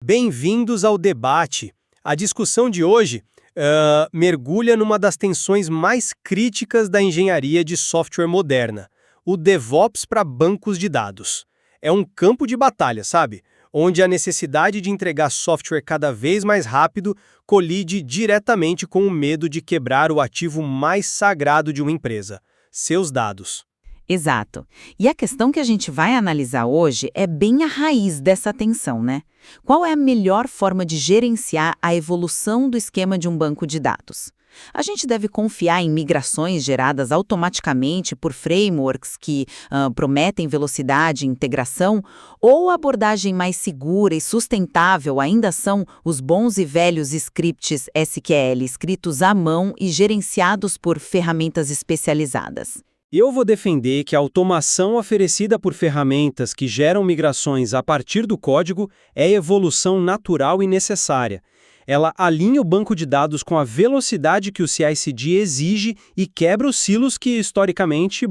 Bem-vindos ao debate. A discussão de hoje mergulha numa das tensões mais críticas da engenharia de software moderna, o DevOps para bancos de dados. É um campo de batalha, sabe? Onde a necessidade de entregar software cada vez mais rápido colide diretamente com o medo de quebrar o ativo mais sagrado de uma empresa, seus dados. Exato. E a questão que a gente vai analisar hoje é bem a raiz dessa tensão, né? Qual é a melhor forma de gerenciar a evolução do esquema de um banco de dados? A gente deve confiar em migrações geradas automaticamente por frameworks que prometem velocidade e integração, ou a abordagem mais segura e sustentável ainda são os bons e velhos scripts SQL escritos à mão e gerenciados por ferramentas especializadas? Eu vou defender que a automação oferecida por ferramentas que geram migrações a partir do código é evolução natural e necessária. Ela alinha o banco de dados com a velocidade que o CI/CD exige e quebra os silos que, historicamente,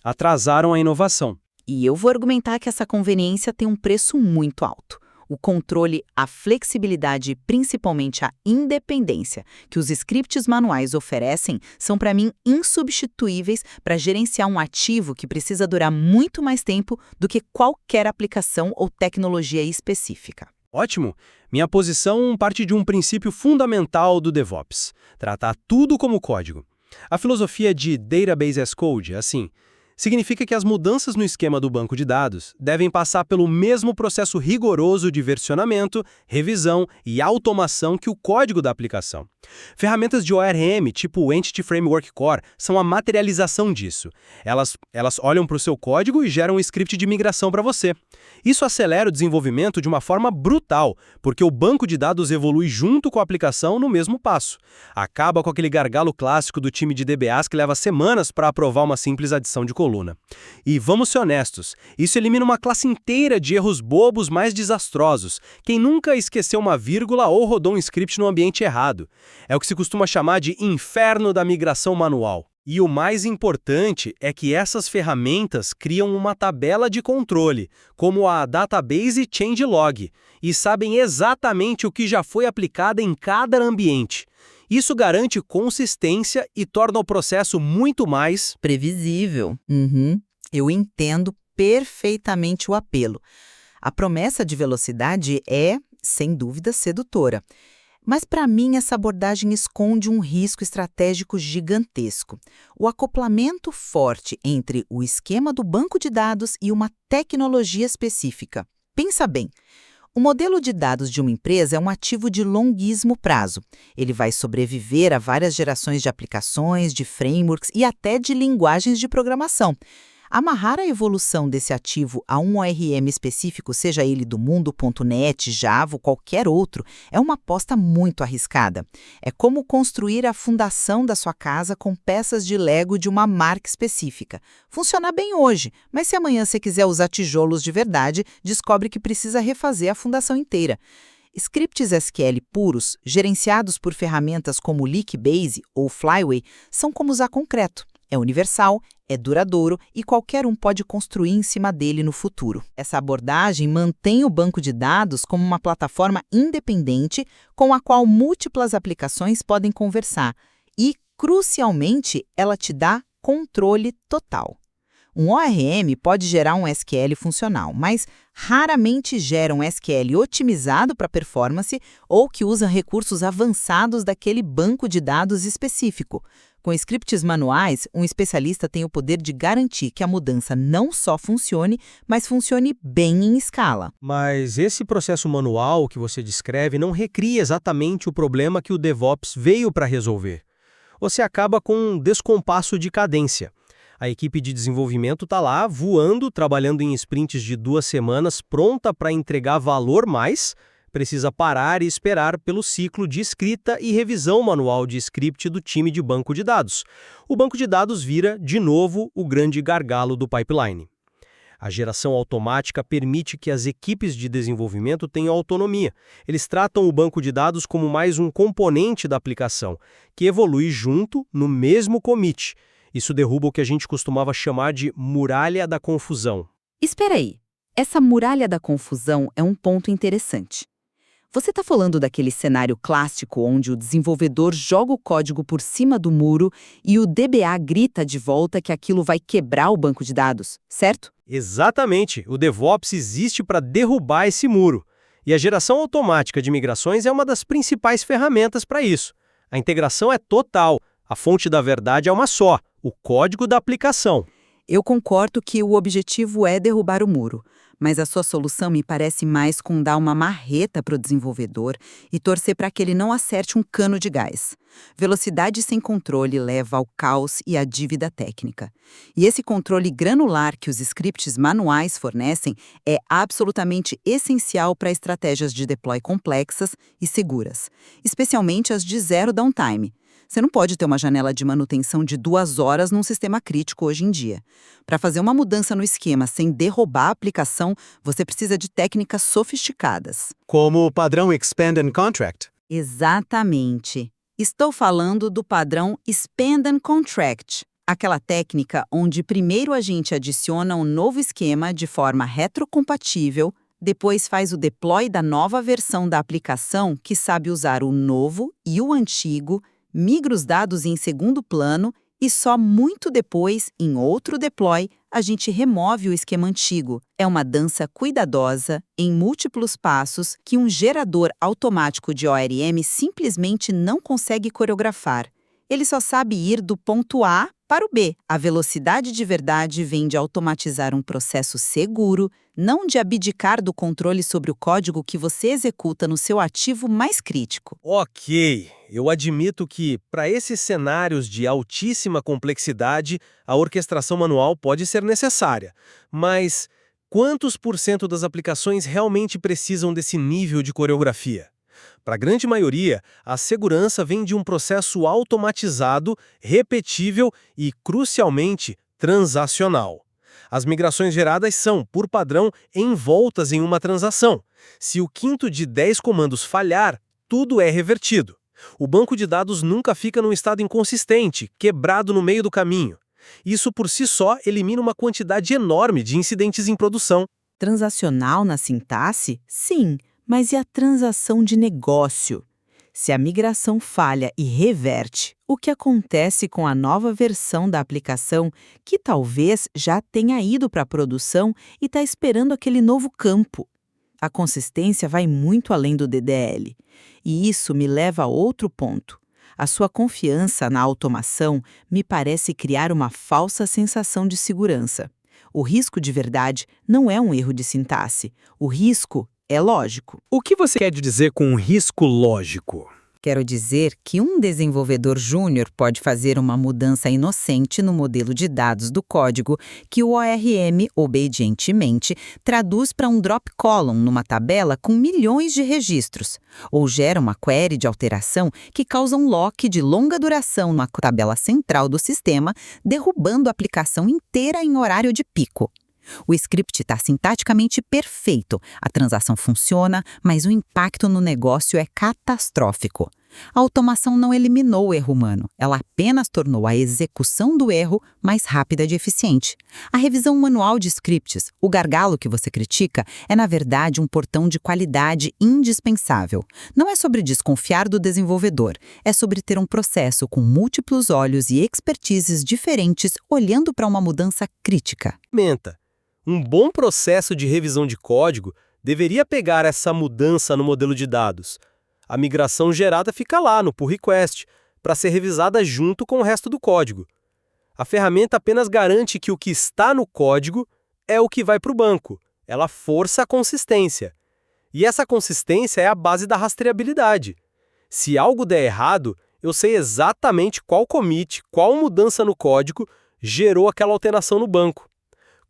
atrasaram a inovação. E eu vou argumentar que essa conveniência tem um preço muito alto. O controle, a flexibilidade e principalmente a independência que os scripts manuais oferecem são, para mim, insubstituíveis para gerenciar um ativo que precisa durar muito mais tempo do que qualquer aplicação ou tecnologia específica. Ótimo! Minha posição parte de um princípio fundamental do DevOps: tratar tudo como código. A filosofia de Database as Code, significa que as mudanças no esquema do banco de dados devem passar pelo mesmo processo rigoroso de versionamento, revisão e automação que o código da aplicação. Ferramentas de ORM, tipo o Entity Framework Core, são a materialização disso. Elas olham para o seu código e geram um script de migração para você. Isso acelera o desenvolvimento de uma forma brutal, porque o banco de dados evolui junto com a aplicação no mesmo passo. Acaba com aquele gargalo clássico do time de DBAs que leva semanas para aprovar uma simples adição de coluna. E vamos ser honestos, isso elimina uma classe inteira de erros bobos mais desastrosos. Quem nunca esqueceu uma vírgula ou rodou um script no ambiente errado? É o que se costuma chamar de inferno da migração manual. E o mais importante é que essas ferramentas criam uma tabela de controle, como a Database Changelog, e sabem exatamente o que já foi aplicado em cada ambiente. Isso garante consistência e torna o processo muito mais previsível. Eu entendo perfeitamente o apelo. A promessa de velocidade é, sem dúvida, sedutora. Mas, para mim, essa abordagem esconde um risco estratégico gigantesco. O acoplamento forte entre o esquema do banco de dados e uma tecnologia específica. Pensa bem. O modelo de dados de uma empresa é um ativo de longuíssimo prazo. Ele vai sobreviver a várias gerações de aplicações, de frameworks e até de linguagens de programação. Amarrar a evolução desse ativo a um ORM específico, seja ele do mundo.NET, Java ou qualquer outro, é uma aposta muito arriscada. É como construir a fundação da sua casa com peças de Lego de uma marca específica. Funciona bem hoje, mas se amanhã você quiser usar tijolos de verdade, descobre que precisa refazer a fundação inteira. Scripts SQL puros, gerenciados por ferramentas como Lickbase ou Flyway, são como usar concreto. É universal, é duradouro e qualquer um pode construir em cima dele no futuro. Essa abordagem mantém o banco de dados como uma plataforma independente com a qual múltiplas aplicações podem conversar e, crucialmente, ela te dá controle total. Um ORM pode gerar um SQL funcional, mas raramente gera um SQL otimizado para performance ou que usa recursos avançados daquele banco de dados específico. Com scripts manuais, um especialista tem o poder de garantir que a mudança não só funcione, mas funcione bem em escala. Mas esse processo manual que você descreve não recria exatamente o problema que o DevOps veio para resolver. Você acaba com um descompasso de cadência. A equipe de desenvolvimento está lá, voando, trabalhando em sprints de 2 semanas, pronta para entregar valor, mas precisa parar e esperar pelo ciclo de escrita e revisão manual de script do time de banco de dados. O banco de dados vira, de novo, o grande gargalo do pipeline. A geração automática permite que as equipes de desenvolvimento tenham autonomia. Eles tratam o banco de dados como mais um componente da aplicação, que evolui junto no mesmo commit. Isso derruba o que a gente costumava chamar de muralha da confusão. Espera aí, essa muralha da confusão é um ponto interessante. Você está falando daquele cenário clássico onde o desenvolvedor joga o código por cima do muro e o DBA grita de volta que aquilo vai quebrar o banco de dados, certo? Exatamente, o DevOps existe para derrubar esse muro. E a geração automática de migrações é uma das principais ferramentas para isso. A integração é total, a fonte da verdade é uma só, o código da aplicação. Eu concordo que o objetivo é derrubar o muro, mas a sua solução me parece mais com dar uma marreta para o desenvolvedor e torcer para que ele não acerte um cano de gás. Velocidade sem controle leva ao caos e à dívida técnica. E esse controle granular que os scripts manuais fornecem é absolutamente essencial para estratégias de deploy complexas e seguras, especialmente as de zero downtime. Você não pode ter uma janela de manutenção de 2 horas num sistema crítico hoje em dia. Para fazer uma mudança no esquema sem derrubar a aplicação, você precisa de técnicas sofisticadas. Como o padrão Expand and Contract. Exatamente. Estou falando do padrão Expand and Contract, aquela técnica onde primeiro a gente adiciona um novo esquema de forma retrocompatível, depois faz o deploy da nova versão da aplicação que sabe usar o novo e o antigo, migra os dados em segundo plano e só muito depois, em outro deploy, a gente remove o esquema antigo. É uma dança cuidadosa, em múltiplos passos, que um gerador automático de ORM simplesmente não consegue coreografar. Ele só sabe ir do ponto A para o B. A velocidade de verdade vem de automatizar um processo seguro, não de abdicar do controle sobre o código que você executa no seu ativo mais crítico. Ok, eu admito que, para esses cenários de altíssima complexidade, a orquestração manual pode ser necessária. Mas quantos por cento das aplicações realmente precisam desse nível de coreografia? Para a grande maioria, a segurança vem de um processo automatizado, repetível e, crucialmente, transacional. As migrações geradas são, por padrão, envoltas em uma transação. Se o quinto de 10 comandos falhar, tudo é revertido. O banco de dados nunca fica num estado inconsistente, quebrado no meio do caminho. Isso por si só elimina uma quantidade enorme de incidentes em produção. Transacional na sintaxe? Sim, mas e a transação de negócio? Se a migração falha e reverte, o que acontece com a nova versão da aplicação que talvez já tenha ido para a produção e está esperando aquele novo campo? A consistência vai muito além do DDL. E isso me leva a outro ponto. A sua confiança na automação me parece criar uma falsa sensação de segurança. O risco de verdade não é um erro de sintaxe. O risco é lógico. O que você quer dizer com um risco lógico? Quero dizer que um desenvolvedor júnior pode fazer uma mudança inocente no modelo de dados do código que o ORM, obedientemente, traduz para um drop column numa tabela com milhões de registros, ou gera uma query de alteração que causa um lock de longa duração na tabela central do sistema, derrubando a aplicação inteira em horário de pico. O script está sintaticamente perfeito, a transação funciona, mas o impacto no negócio é catastrófico. A automação não eliminou o erro humano, ela apenas tornou a execução do erro mais rápida e eficiente. A revisão manual de scripts, o gargalo que você critica, é na verdade um portão de qualidade indispensável. Não é sobre desconfiar do desenvolvedor, é sobre ter um processo com múltiplos olhos e expertises diferentes olhando para uma mudança crítica. Um bom processo de revisão de código deveria pegar essa mudança no modelo de dados. A migração gerada fica lá no pull request, para ser revisada junto com o resto do código. A ferramenta apenas garante que o que está no código é o que vai para o banco. Ela força a consistência. E essa consistência é a base da rastreabilidade. Se algo der errado, eu sei exatamente qual commit, qual mudança no código gerou aquela alteração no banco.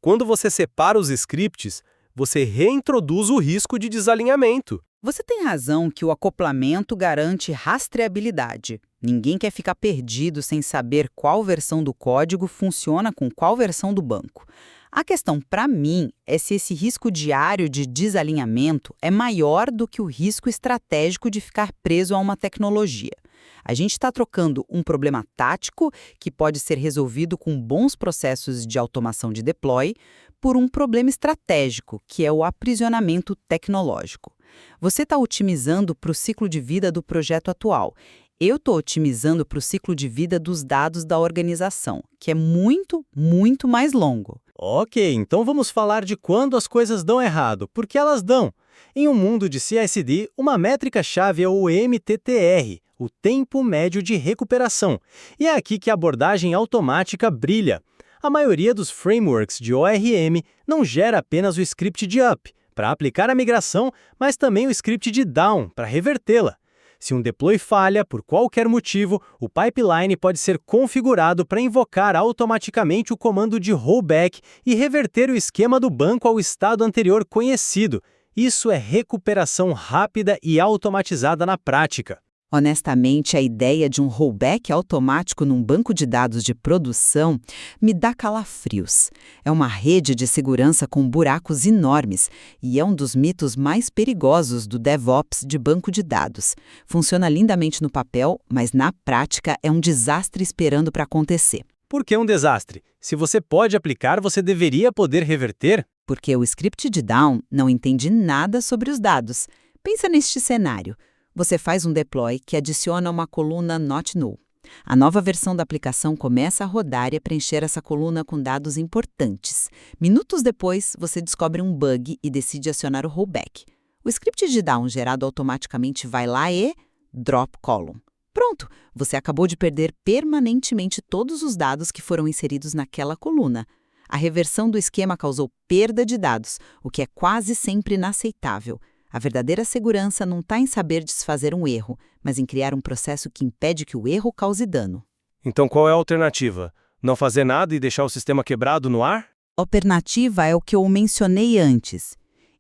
Quando você separa os scripts, você reintroduz o risco de desalinhamento. Você tem razão que o acoplamento garante rastreabilidade. Ninguém quer ficar perdido sem saber qual versão do código funciona com qual versão do banco. A questão, para mim, é se esse risco diário de desalinhamento é maior do que o risco estratégico de ficar preso a uma tecnologia. A gente está trocando um problema tático, que pode ser resolvido com bons processos de automação de deploy, por um problema estratégico, que é o aprisionamento tecnológico. Você está otimizando para o ciclo de vida do projeto atual. Eu estou otimizando para o ciclo de vida dos dados da organização, que é muito, muito mais longo. Ok, então vamos falar de quando as coisas dão errado, porque elas dão. Em um mundo de CI/CD, uma métrica-chave é o MTTR, o tempo médio de recuperação. E é aqui que a abordagem automática brilha. A maioria dos frameworks de ORM não gera apenas o script de up, para aplicar a migração, mas também o script de down, para revertê-la. Se um deploy falha, por qualquer motivo, o pipeline pode ser configurado para invocar automaticamente o comando de rollback e reverter o esquema do banco ao estado anterior conhecido. Isso é recuperação rápida e automatizada na prática. Honestamente, a ideia de um rollback automático num banco de dados de produção me dá calafrios. É uma rede de segurança com buracos enormes e é um dos mitos mais perigosos do DevOps de banco de dados. Funciona lindamente no papel, mas na prática é um desastre esperando para acontecer. Por que um desastre? Se você pode aplicar, você deveria poder reverter? Porque o script de down não entende nada sobre os dados. Pensa neste cenário. Você faz um deploy que adiciona uma coluna not null. A nova versão da aplicação começa a rodar e a preencher essa coluna com dados importantes. Minutos depois, você descobre um bug e decide acionar o rollback. O script de down gerado automaticamente vai lá e drop column. Pronto, você acabou de perder permanentemente todos os dados que foram inseridos naquela coluna. A reversão do esquema causou perda de dados, o que é quase sempre inaceitável. A verdadeira segurança não está em saber desfazer um erro, mas em criar um processo que impede que o erro cause dano. Então qual é a alternativa? Não fazer nada e deixar o sistema quebrado no ar? A alternativa é o que eu mencionei antes: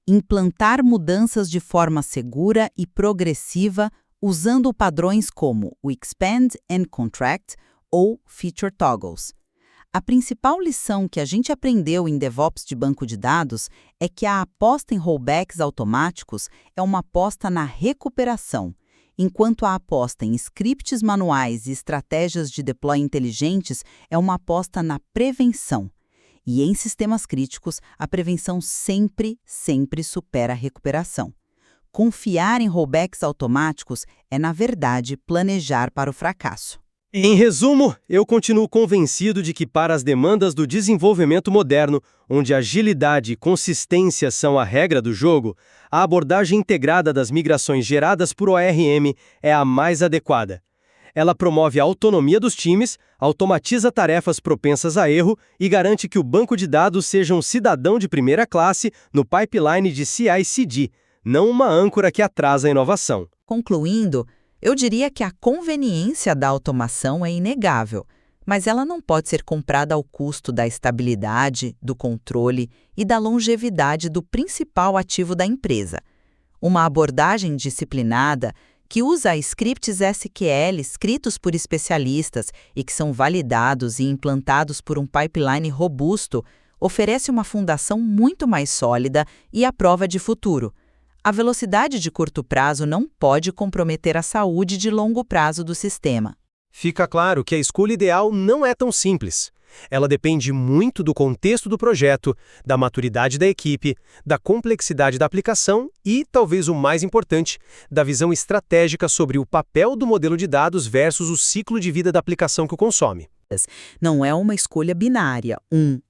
implantar mudanças de forma segura e progressiva usando padrões como o Expand and Contract ou Feature Toggles. A principal lição que a gente aprendeu em DevOps de banco de dados é que a aposta em rollbacks automáticos é uma aposta na recuperação, enquanto a aposta em scripts manuais e estratégias de deploy inteligentes é uma aposta na prevenção. E em sistemas críticos, a prevenção sempre supera a recuperação. Confiar em rollbacks automáticos é, na verdade, planejar para o fracasso. Em resumo, eu continuo convencido de que para as demandas do desenvolvimento moderno, onde agilidade e consistência são a regra do jogo, a abordagem integrada das migrações geradas por ORM é a mais adequada. Ela promove a autonomia dos times, automatiza tarefas propensas a erro e garante que o banco de dados seja um cidadão de primeira classe no pipeline de CI/CD, não uma âncora que atrasa a inovação. Concluindo, eu diria que a conveniência da automação é inegável, mas ela não pode ser comprada ao custo da estabilidade, do controle e da longevidade do principal ativo da empresa. Uma abordagem disciplinada que usa scripts SQL escritos por especialistas e que são validados e implantados por um pipeline robusto oferece uma fundação muito mais sólida e à prova de futuro. A velocidade de curto prazo não pode comprometer a saúde de longo prazo do sistema. Fica claro que a escolha ideal não é tão simples. Ela depende muito do contexto do projeto, da maturidade da equipe, da complexidade da aplicação e, talvez o mais importante, da visão estratégica sobre o papel do modelo de dados versus o ciclo de vida da aplicação que o consome. Não é uma escolha binária,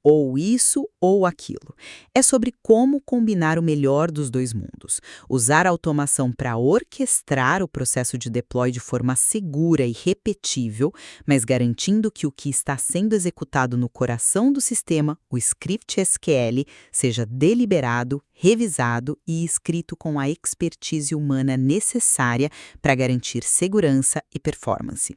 ou isso ou aquilo. É sobre como combinar o melhor dos dois mundos. Usar a automação para orquestrar o processo de deploy de forma segura e repetível, mas garantindo que o que está sendo executado no coração do sistema, o script SQL, seja deliberado, revisado e escrito com a expertise humana necessária para garantir segurança e performance.